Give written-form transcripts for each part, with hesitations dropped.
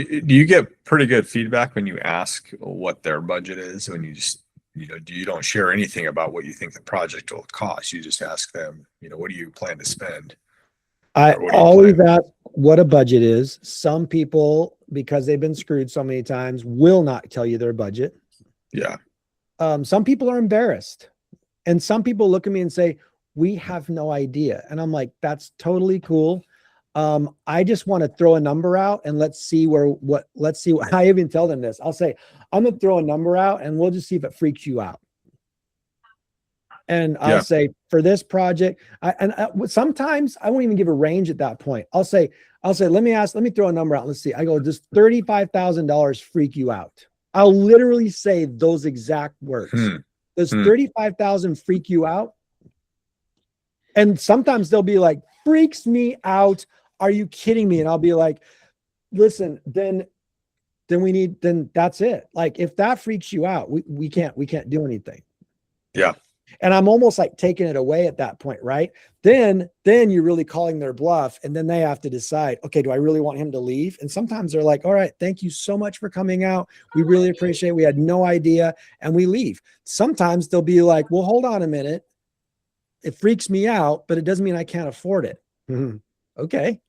Do you get pretty good feedback when you ask what their budget is? When you just, you don't share anything about what you think the project will cost. You just ask them, what do you plan to spend? I Or what do you always plan? ask what a budget is. Some people, because they've been screwed so many times, will not tell you their budget. Yeah. Some people are embarrassed, and some people look at me and say, we have no idea. And I'm like, that's totally cool. I just want to throw a number out and let's see what I even tell them this. I'll say, I'm going to throw a number out and we'll just see if it freaks you out. And I'll say for this project, sometimes I won't even give a range at that point. I'll say, let me throw a number out. Let's see. I go, does $35,000 freak you out? I'll literally say those exact words. Does 35,000 freak you out? And sometimes they'll be like, freaks me out. Are you kidding me? And I'll be like, listen, then that's it. Like, if that freaks you out, we can't do anything. Yeah. And I'm almost like taking it away at that point, right? Then you're really calling their bluff, and then they have to decide, okay, do I really want him to leave? And sometimes they're like, all right, thank you so much for coming out. We really appreciate it. We had no idea. And we leave. Sometimes they'll be like, well, hold on a minute. It freaks me out, but it doesn't mean I can't afford it. Okay.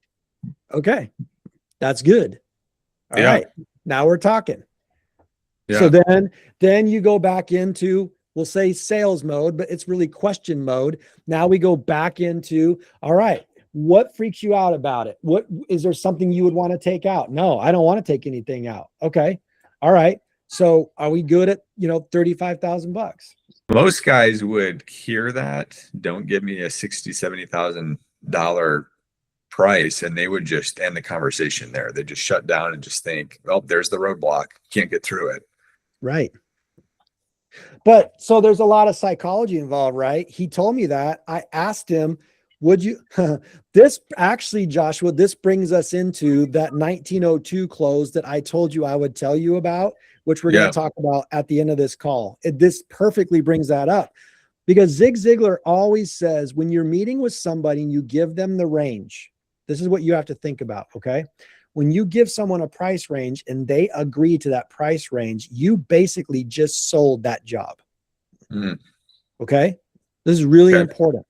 That's good. All right. Now we're talking. Yeah. So then you go back into, we'll say sales mode, but it's really question mode. Now we go back into, all right, what freaks you out about it? What is there something you would want to take out? No, I don't want to take anything out. Okay. All right. So are we good at, $35,000? Most guys would hear that. Don't give me a $60,000, $70,000 price, and they would just end the conversation there. They just shut down and just think, well, there's the roadblock. Can't get through it. Right. But so there's a lot of psychology involved, right? He told me that. I asked him, would you, this actually, Joshua, this brings us into that 1902 close that I told you I would tell you about, which we're going to talk about at the end of this call. This perfectly brings that up, because Zig Ziglar always says, when you're meeting with somebody and you give them the range, this is what you have to think about. Okay. When you give someone a price range and they agree to that price range, you basically just sold that job. Okay. This is really important.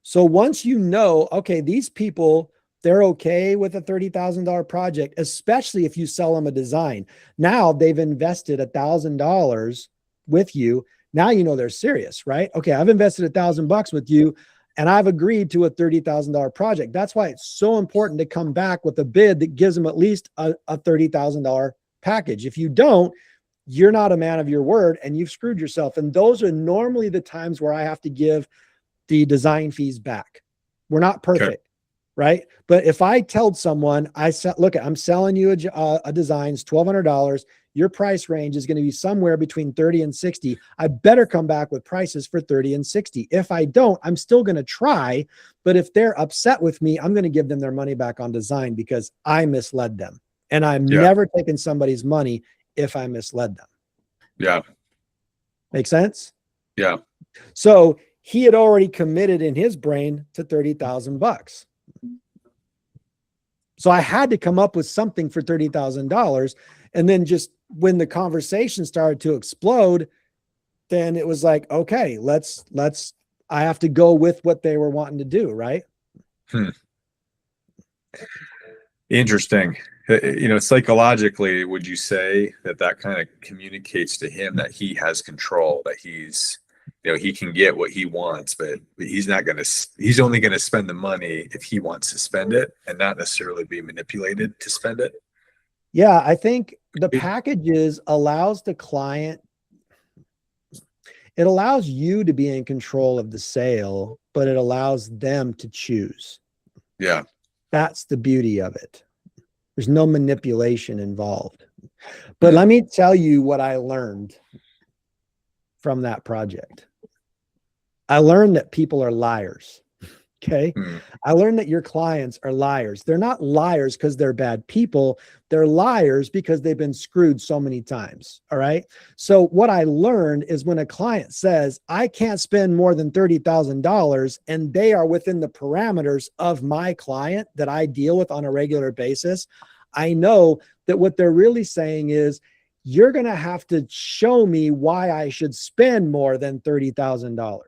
So once you know, okay, these people, they're okay with a $30,000 project, especially if you sell them a design. Now they've invested $1,000 with you. Now you know they're serious, right? Okay, I've invested $1,000 with you, and I've agreed to a $30,000 project. That's why it's so important to come back with a bid that gives them at least a $30,000 package. If you don't, you're not a man of your word and you've screwed yourself. And those are normally the times where I have to give the design fees back. We're not perfect, right? But if I told someone, look, I'm selling you a design, it's $1,200. Your price range is going to be somewhere between 30 and 60. I better come back with prices for 30 and 60. If I don't, I'm still going to try. But if they're upset with me, I'm going to give them their money back on design because I misled them. And I'm never taking somebody's money if I misled them. Yeah. Make sense? Yeah. So he had already committed in his brain to $30,000. So I had to come up with something for $30,000. And then just when the conversation started to explode, then it was like, okay, I have to go with what they were wanting to do. Right. Interesting. Psychologically, would you say that kind of communicates to him that he has control, that he's, he can get what he wants, but he's only going to spend the money if he wants to spend it and not necessarily be manipulated to spend it? Yeah, I think the packages allows the client, it allows you to be in control of the sale, but it allows them to choose. Yeah. That's the beauty of it. There's no manipulation involved. But let me tell you what I learned from that project. I learned that people are liars. Okay. I learned that your clients are liars. They're not liars because they're bad people. They're liars because they've been screwed so many times. All right. So what I learned is when a client says, I can't spend more than $30,000 and they are within the parameters of my client that I deal with on a regular basis, I know that what they're really saying is, you're going to have to show me why I should spend more than $30,000.